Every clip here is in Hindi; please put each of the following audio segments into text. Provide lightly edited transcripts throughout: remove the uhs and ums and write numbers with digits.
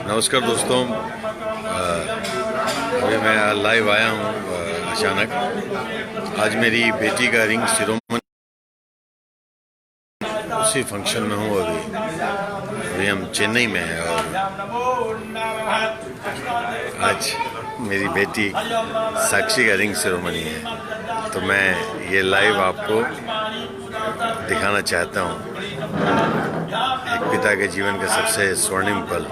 नमस्कार दोस्तों, अभी मैं लाइव आया हूँ अचानक। आज मेरी बेटी का रिंग सेरेमनी, उसी फंक्शन में हूँ। अभी हम चेन्नई में हैं और आज मेरी बेटी साक्षी का रिंग सेरेमनी है, तो मैं ये लाइव आपको दिखाना चाहता हूँ। एक पिता के जीवन का सबसे स्वर्णिम पल।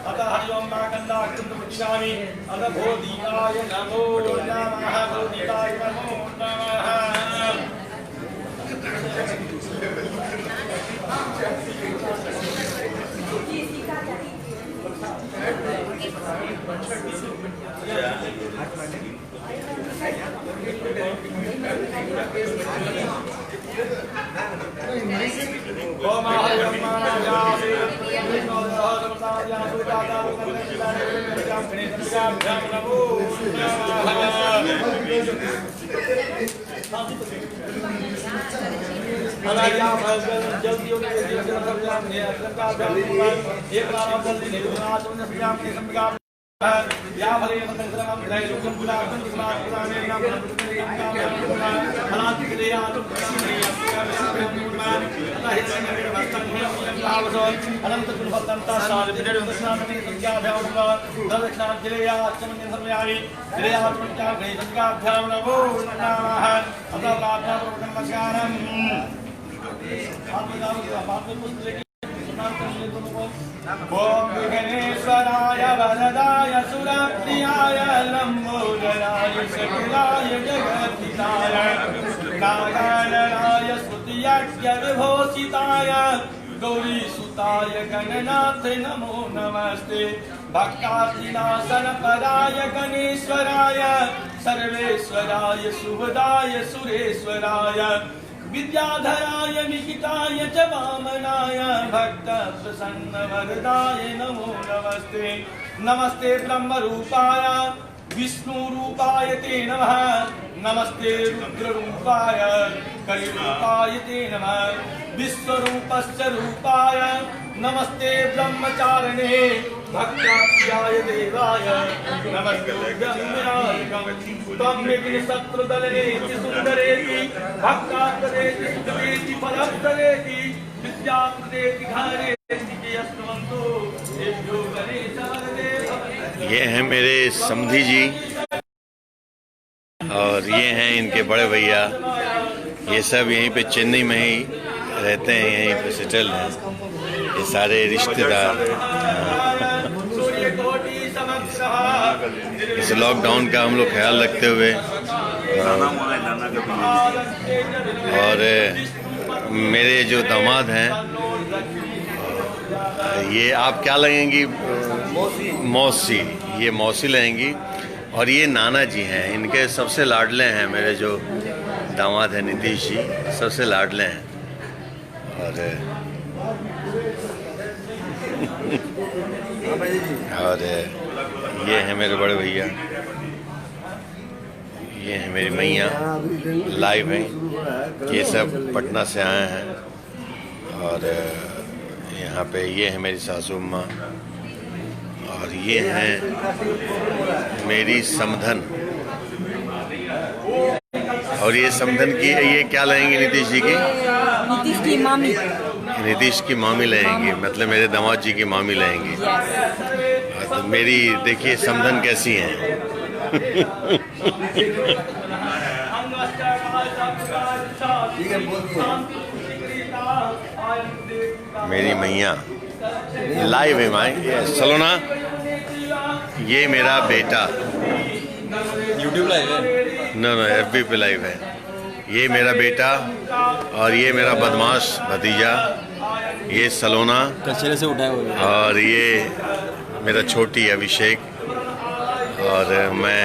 अतः हरि ओम माकंदाकृतमुच्चामि अथ बोधिकाय नमो नमः बोधिकाय नमो नमः। ओम विघ्नेश्वराय वरदाय सुरप्रियाय लंबोदराय सकलाय जगद्धिताय नारायणाय स्तुतियज्ञ विभूषिताय गौरीसुताय गणनाथ नमो नमस्ते। भक्तादिनाशनपराय गणेश्वराय सर्वेश्वराय शुभदाय सुरेश्वराय विद्याधराय विहिताय च वामनाय भक्त प्रसन्न वरदाय नमो नमस्ते। नमस्ते ब्रह्म रूपाय विष्णु रूपाय ते नमः। नमस्ते रुद्र रूपाय कलिरूपाय ते नमः। विश्वरूपस्य रूपाय नमस्ते ब्रह्मचारिणे भक्ताय देवाय नमस्ते ब्रह्मणाय शत्रुदलनेति सुंदरेति भक्तात्रेति सुखदेति फलप्रदेति विद्याप्रदेति घरेति यस्तवंतो देव्यो गणेशवरदे। ये हैं मेरे समधी जी और ये हैं इनके बड़े भैया। ये सब यहीं पे चेन्नई में ही रहते हैं, यहीं पे सेटल हैं। ये सारे रिश्तेदार इस लॉकडाउन का हम लोग ख्याल रखते हुए और मेरे जो दामाद हैं, ये आप क्या लगेंगी? मौसी। ये मौसी लगेंगी। और ये नाना जी हैं, इनके सबसे लाडले हैं। मेरे जो दामाद हैं नीतीश जी सबसे लाडले हैं। और ये हैं मेरे बड़े भैया, ये हैं मेरी मैया लाइव हैं। ये सब पटना से आए हैं। और यहाँ पे ये है मेरी सासू माँ और ये हैं मेरी समधन। और ये समधन की ये क्या लगेंगी? नीतीश जी की? नीतीश की मामी। नीतीश की मामी लगेंगी, मतलब मेरे दामाद जी की मामी लगेंगी। तो मेरी देखिए समधन कैसी हैं। मेरी मैया लाइव है माई। चलो ना, ये मेरा बेटा यूट्यूब लाइव है। नो FB पे लाइव है। ये मेरा बेटा और ये मेरा बदमाश भतीजा ये सलोना कचरे से उठाए हुए। और ये मेरा छोटी अभिषेक, और मैं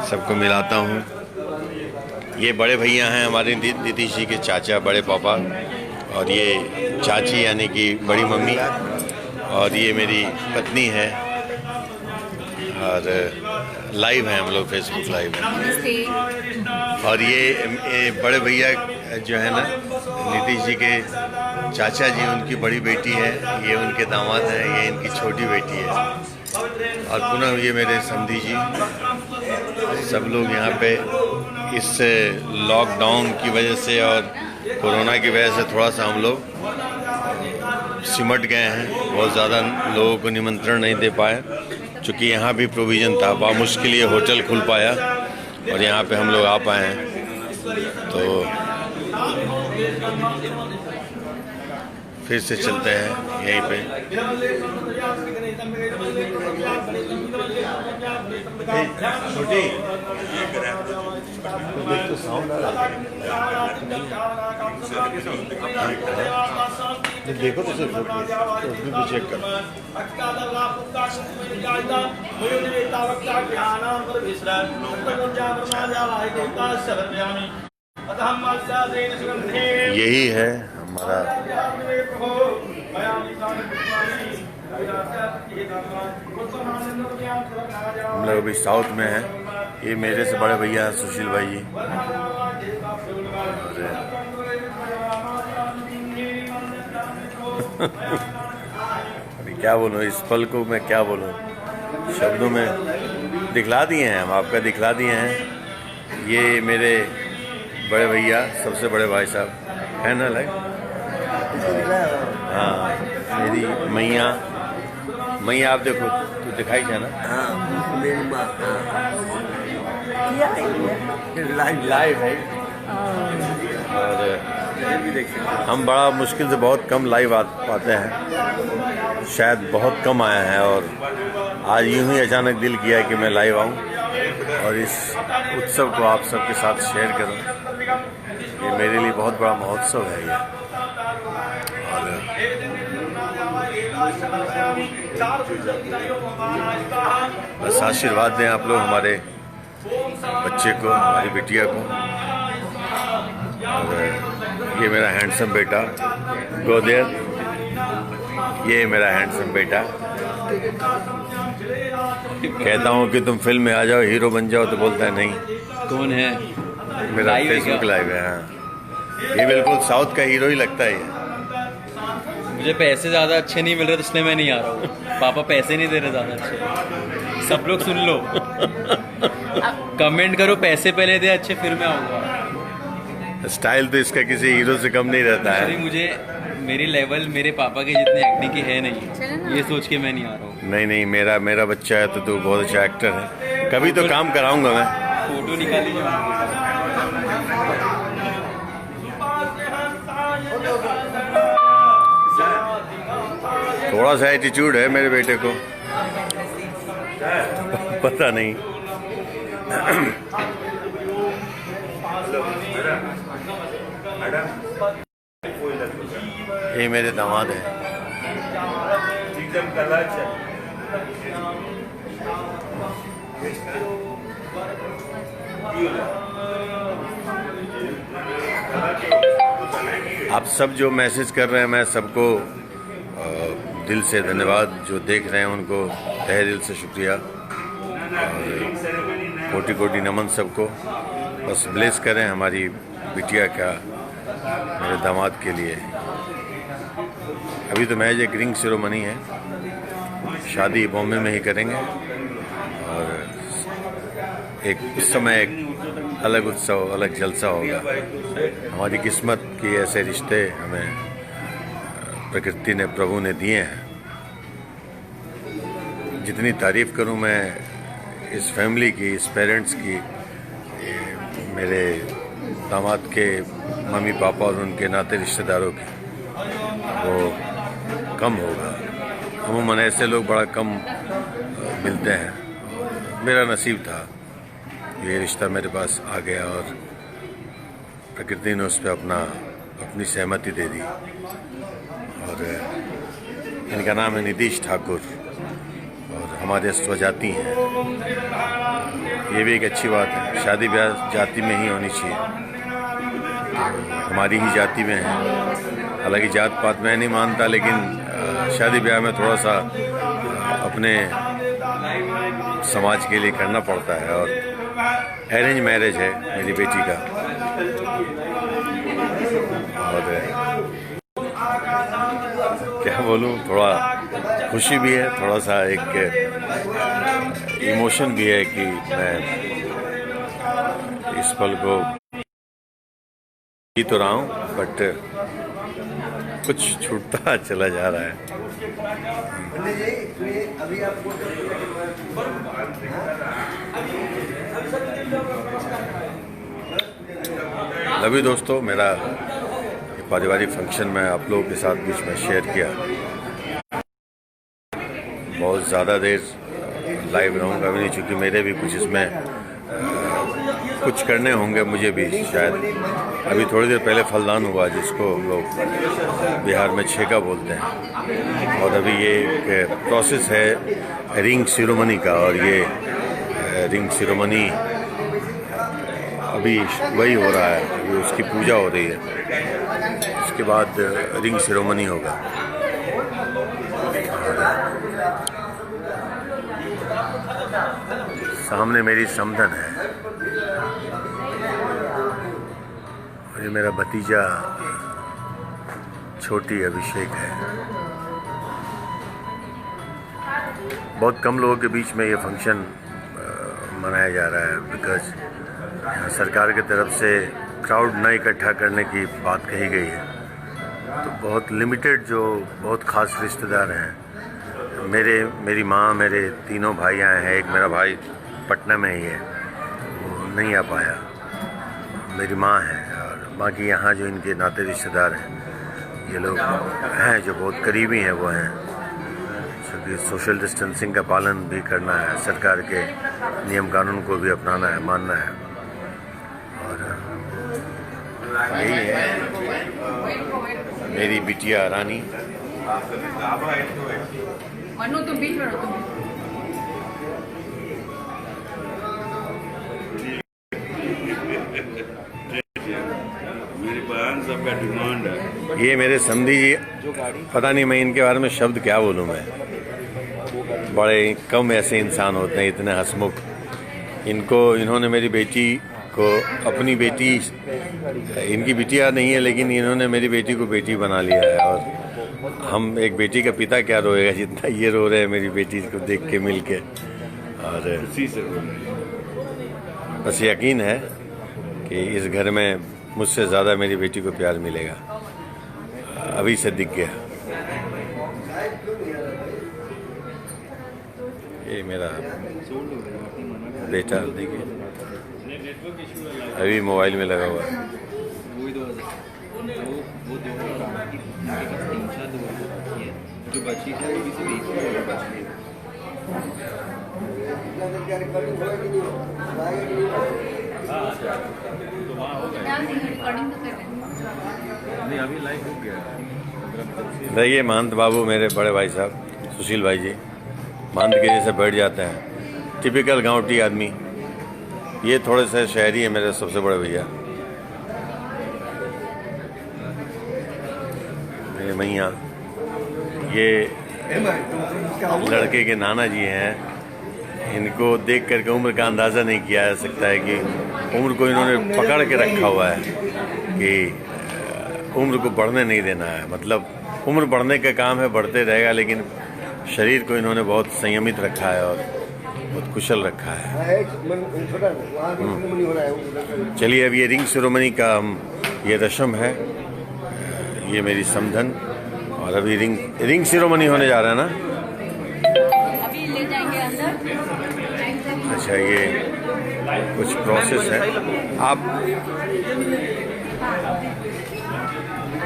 सबको मिलाता हूँ। ये बड़े भैया हैं हमारे नीतीश जी के चाचा, बड़े पापा, और ये चाची यानी कि बड़ी मम्मी, और ये मेरी पत्नी है, और लाइव हैं हम लोग, फेसबुक लाइव हैं। और ये बड़े भैया जो है ना नीतीश जी के चाचा जी, उनकी बड़ी बेटी है, ये उनके दामाद हैं, ये इनकी छोटी बेटी है। और पुनः ये मेरे समधी जी, सब लोग यहाँ पे इस लॉकडाउन की वजह से और कोरोना की वजह से थोड़ा सा हम लोग सिमट गए हैं, बहुत ज़्यादा लोगों को निमंत्रण नहीं दे पाए, क्योंकि यहाँ भी प्रोविज़न था, बामुश्किल ये होटल खुल पाया और यहाँ पे हम लोग आ पाए हैं। तो फिर से चलते हैं यहीं पे। छोटी देखो तो सिर्फ भी चेक कर। यही है हमारा, हम लोग अभी साउथ में हैं। ये मेरे से बड़े भैया हैं सुशील भाई जी। अभी क्या बोलूँ, इस पल को मैं क्या बोलूँ, शब्दों में दिखला दिए हैं हम, आपका दिखला दिए हैं। ये मेरे बड़े भैया, सबसे बड़े भाई साहब है ना, लाइक हाँ, मेरी मैया आप देखो, तू दिखाई है ना। हाँ, मेरी माँ लाइव है। और हम बड़ा मुश्किल से बहुत कम लाइव आ पाते हैं, शायद बहुत कम आए हैं, और आज यूं ही अचानक दिल किया कि मैं लाइव आऊं और इस उत्सव को आप सबके साथ शेयर करूं। ये मेरे लिए बहुत बड़ा महोत्सव है ये, और बस आशीर्वाद दें आप लोग हमारे बच्चे को, हमारी बिटिया को। और ये मेरा हैंडसम बेटा गोदेर, ये मेरा हैंडसम बेटा। कहता हूँ कि तुम फिल्म में आ जाओ, हीरो बन जाओ, तो बोलता है नहीं। कौन है? मेरा फेसबुक लाइव है। हाँ, ये बिल्कुल साउथ का हीरो ही लगता है ये। मुझे पैसे ज़्यादा अच्छे नहीं मिल रहे, तो इसलिए मैं नहीं आ रहा हूँ। पापा पैसे नहीं दे रहे ज़्यादा अच्छे। सब लोग सुन लो, कमेंट करो, पैसे पहले दे अच्छे, फिर मैं आऊँगा। स्टाइल तो इसका किसी हीरो से कम नहीं रहता है। मुझे मेरी लेवल मेरे पापा के जितने एक्टिंग की है नहीं, ये सोच के मैं नहीं आ रहा हूँ। नहीं, मेरा बच्चा है तो तू बहुत अच्छा एक्टर है, कभी तो काम कराऊंगा मैं। फोटो निकाल लीजिए। थोड़ा सा एटीट्यूड है मेरे बेटे को, पता नहीं। ये मेरे दामाद हैं। आप सब जो मैसेज कर रहे हैं, मैं सबको दिल से धन्यवाद। जो देख रहे हैं उनको तहे दिल से शुक्रिया, और कोटि कोटि नमन सबको। बस ब्लेस करें हमारी बिटिया का, मेरे दामाद के लिए। अभी तो महज एक रिंग सेरेमनी है, शादी बॉम्बे में ही करेंगे, और एक उस समय एक अलग उत्सव, अलग जलसा होगा। हमारी किस्मत की ऐसे रिश्ते हमें प्रकृति ने, प्रभु ने दिए हैं। जितनी तारीफ करूं मैं इस फैमिली की, इस पेरेंट्स की, मेरे दामाद के मम्मी पापा और उनके नाते रिश्तेदारों की, वो कम होगा। अमूमन ऐसे लोग बड़ा कम मिलते हैं। मेरा नसीब था, ये रिश्ता मेरे पास आ गया, और प्रकृति ने उस पर अपनी सहमति दे दी। और इनका नाम है नीतीश ठाकुर और हमारे स्वजाति हैं। ये भी एक अच्छी बात है, शादी ब्याह जाति में ही होनी चाहिए, हमारी ही जाति में है। हालांकि जात पात मैं नहीं मानता, लेकिन शादी ब्याह में थोड़ा सा अपने समाज के लिए करना पड़ता है। और अरेंज मैरिज है मेरी बेटी का, और क्या बोलूं, थोड़ा खुशी भी है, थोड़ा सा एक इमोशन भी है कि मैं इस पल को जी तो रहा हूँ, बट कुछ छूटता चला जा रहा है। अभी दोस्तों, मेरा पारिवारिक फंक्शन मैं आप लोगों के साथ बीच में शेयर किया। बहुत ज़्यादा देर लाइव रहूँगा भी नहीं, चूँकि मेरे भी कुछ इसमें कुछ करने होंगे मुझे भी शायद। अभी थोड़ी देर पहले फलदान हुआ, जिसको हम लोग बिहार में छेका बोलते हैं, और अभी ये एक प्रोसेस है रिंग सेरेमनी का, और ये रिंग सेरेमनी अभी वही हो रहा है, अभी उसकी पूजा हो रही है। उसके बाद रिंग सेरेमनी होगा। सामने मेरी समधन है, और ये मेरा भतीजा छोटी अभिषेक है। बहुत कम लोगों के बीच में ये फंक्शन मनाया जा रहा है, बिकॉज सरकार की तरफ से क्राउड न इकट्ठा करने की बात कही गई है। तो बहुत लिमिटेड जो बहुत ख़ास रिश्तेदार हैं, मेरी माँ, मेरे तीनों भाई आए हैं। एक मेरा भाई पटना में ही है, वो नहीं आ पाया। मेरी माँ है, और बाकी यहाँ जो इनके नाते रिश्तेदार हैं, ये लोग हैं जो बहुत करीबी हैं, वो हैं। क्योंकि सोशल डिस्टेंसिंग का पालन भी करना है, सरकार के नियम कानून को भी अपनाना है, मानना है। और यही है मेरी बिटिया रानी। मनु तुम बीच में रहो, मेरी बहन सबका डिमांड है। ये मेरे समधी जी, पता नहीं मैं इनके बारे में शब्द क्या बोलूँ। मैं बड़े कम ऐसे इंसान होते हैं इतने हंसमुख। इन्होंने मेरी बेटी को अपनी बेटी, इनकी बिटिया नहीं है, लेकिन इन्होंने मेरी बेटी को बेटी बना लिया है। और हम, एक बेटी का पिता क्या रोएगा जितना ये रो रहे हैं मेरी बेटी को देख के, मिल के। और बस यकीन है कि इस घर में मुझसे ज़्यादा मेरी बेटी को प्यार मिलेगा। अभी से दिख गया। ये मेरा बेटा देखिए, अभी मोबाइल में लगा हुआ है। जो बची है वो भी सिर्फ एक ही बची है। नहीं, अभी लाइव हो गया। देखिए महंत बाबू, मेरे बड़े भाई साहब सुशील भाई जी, महंत के जैसे बैठ जाते हैं, टिपिकल गांवटी आदमी। ये थोड़े से शहरी है मेरे सबसे बड़े भैया, मेरे मैया। ये लड़के के नाना जी हैं। इनको देख करके उम्र का अंदाज़ा नहीं किया जा सकता है कि उम्र को इन्होंने पकड़ के रखा हुआ है कि उम्र को बढ़ने नहीं देना है। मतलब उम्र बढ़ने का काम है, बढ़ते रहेगा, लेकिन शरीर को इन्होंने बहुत संयमित रखा है और बहुत कुशल रखा है। चलिए, अब ये रिंग सेरेमनी का ये रस्म है। ये मेरी समधन, और अभी रिंग सेरेमनी होने जा रहा है ना। अभी ले जाएंगे अंदर। अच्छा, ये कुछ प्रोसेस है। आप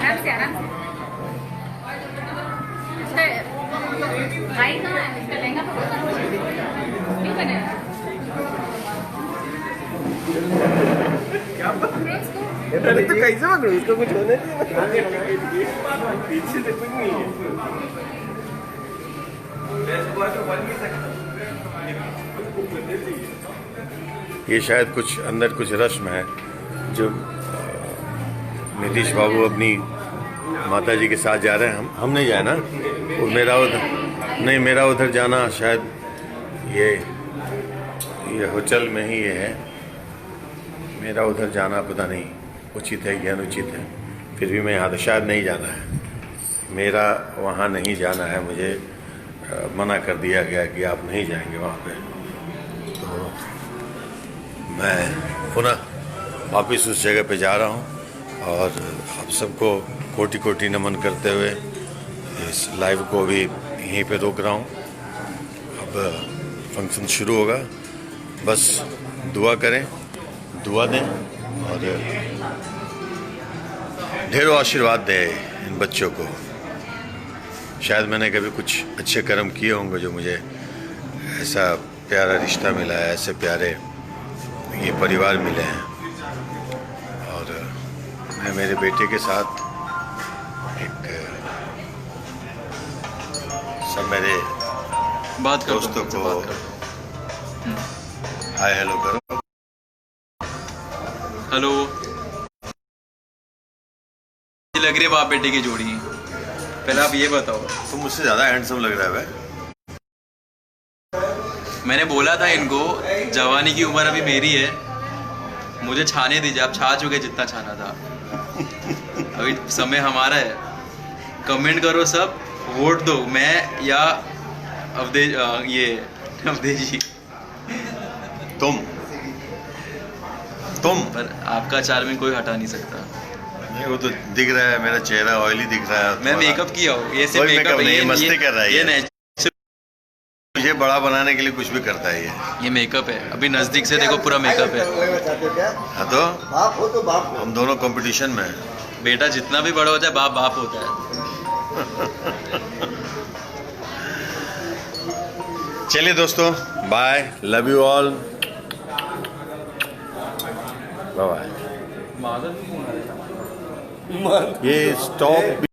आराम से, आराम से। भाई कहाँ है? इसका लहंगा नहीं बने। अरे तो कैसे पकड़ू, उसको कुछ होने नहीं। पीछे से कुछ नहीं है। ये शायद कुछ अंदर कुछ रस्म है जो नीतीश बाबू अपनी माता जी के साथ जा रहे हैं। हम नहीं जाए ना, और मेरा उधर जाना शायद ये होटल में ही ये है। मेरा उधर जाना पता नहीं उचित है या अनुचित है, फिर भी मैं यहाँ शायद नहीं जाना है। मेरा वहाँ नहीं जाना है, मुझे मना कर दिया गया कि आप नहीं जाएंगे वहाँ पे। तो मैं पुनः वापस उस जगह पे जा रहा हूँ और आप सबको कोटि कोटि नमन करते हुए इस लाइव को भी यहीं पे रोक रहा हूँ। अब फंक्शन शुरू होगा, बस दुआ करें, दुआ दें और ढेरों आशीर्वाद दें इन बच्चों को। शायद मैंने कभी कुछ अच्छे कर्म किए होंगे जो मुझे ऐसा प्यारा रिश्ता मिला है, ऐसे प्यारे ये परिवार मिले हैं। और मैं मेरे बेटे के साथ एक सब मेरे दोस्तों को हाय हेलो करो। हेलो, लग रही है बाप बेटे की जोड़ी। पहले आप ये बताओ। तुम मुझसे ज्यादा हैंडसम लग रहा है भाई। मैंने बोला था इनको जवानी की उम्र अभी मेरी है, मुझे छाने दीजिए। आप छा चुके जितना छाना था, अभी समय हमारा है। कमेंट करो सब, वोट दो, मैं या अवधेश जी। तुम पर आपका चार्मिंग कोई हटा नहीं सकता। नहीं, वो तो दिख रहा है, मेरा चेहरा ऑयली दिख रहा है। मैं मेकअप किया हूँ, ये सिर्फ कोई मेकअप नहीं, मस्ती कर रहा है ये मुझे बड़ा बनाने के लिए कुछ भी करता है ये मेकअप है। अभी नजदीक से देखो, पूरा मेकअप है। हाँ तो बाप हो तो बाप हो। हम दोनों कंपटीशन में हैं। बेटा जितना भी बड़ा होता है बाप बाप होता है। चलिए दोस्तों, bye, love you all, bye. ये स्टॉप